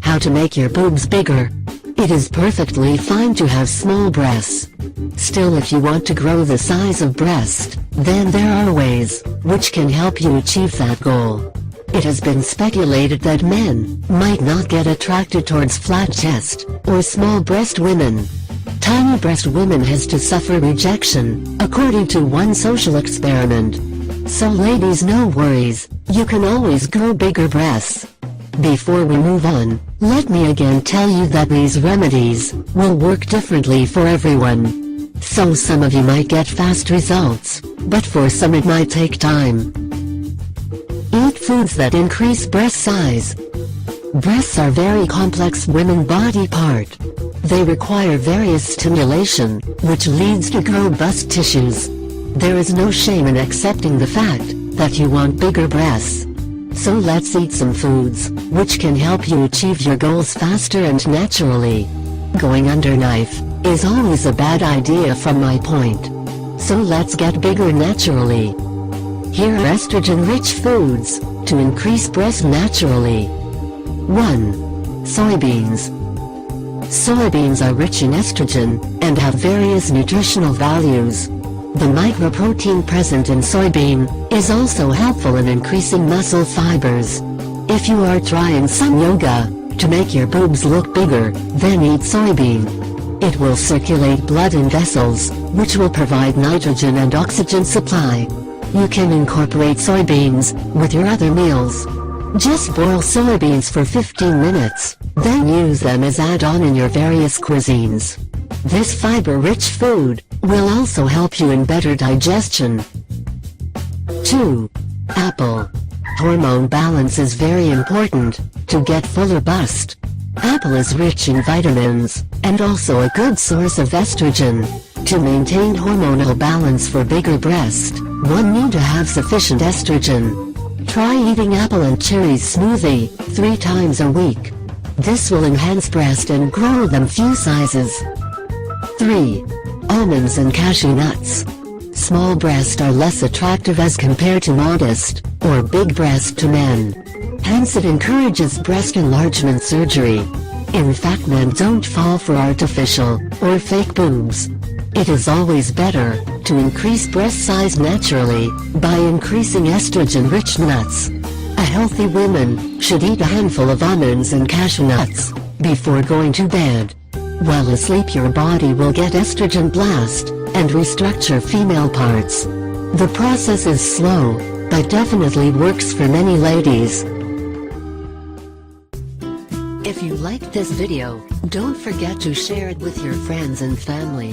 How to make your boobs bigger. It is perfectly fine to have small breasts. Still, if you want to grow the size of breast, then there are ways which can help you achieve that goal. It has been speculated that men might not get attracted towards flat chest or small breast women. Tiny breast women has to suffer rejection, according to one social experiment. So ladies, no worries, you can always grow bigger breasts. Before we move on, let me again tell you that these remedies will work differently for everyone. So some of you might get fast results, but for some it might take time. Eat foods that increase breast size. Breasts are very complex women body part. They require various stimulation, which leads to grow bust tissues. There is no shame in accepting the fact that you want bigger breasts. So let's eat some foods which can help you achieve your goals faster and naturally. Going under knife is always a bad idea from my point. So let's get bigger naturally. Here are estrogen-rich foods to increase breast naturally. 1. Soybeans. Soybeans are rich in estrogen and have various nutritional values. The microprotein present in soybean is also helpful in increasing muscle fibers. If you are trying some yoga to make your boobs look bigger, then eat soybean. It will circulate blood in vessels, which will provide nitrogen and oxygen supply. You can incorporate soybeans with your other meals. Just boil soybeans for 15 minutes, then use them as add-on in your various cuisines. This fiber-rich food will also help you in better digestion. 2. Apple. Hormone balance is very important to get fuller bust. Apple is rich in vitamins, and also a good source of estrogen. To maintain hormonal balance for bigger breast, one need to have sufficient estrogen. Try eating apple and cherry smoothie 3 times a week. This will enhance breast and grow them few sizes. 3. Almonds and cashew nuts. Small breasts are less attractive as compared to modest or big breast to men. Hence it encourages breast enlargement surgery. In fact, men don't fall for artificial or fake boobs. It is always better to increase breast size naturally by increasing estrogen-rich nuts. A healthy woman should eat a handful of almonds and cashew nuts before going to bed. While asleep, your body will get estrogen blast and restructure female parts. The process is slow, but definitely works for many ladies. If you liked this video, don't forget to share it with your friends and family.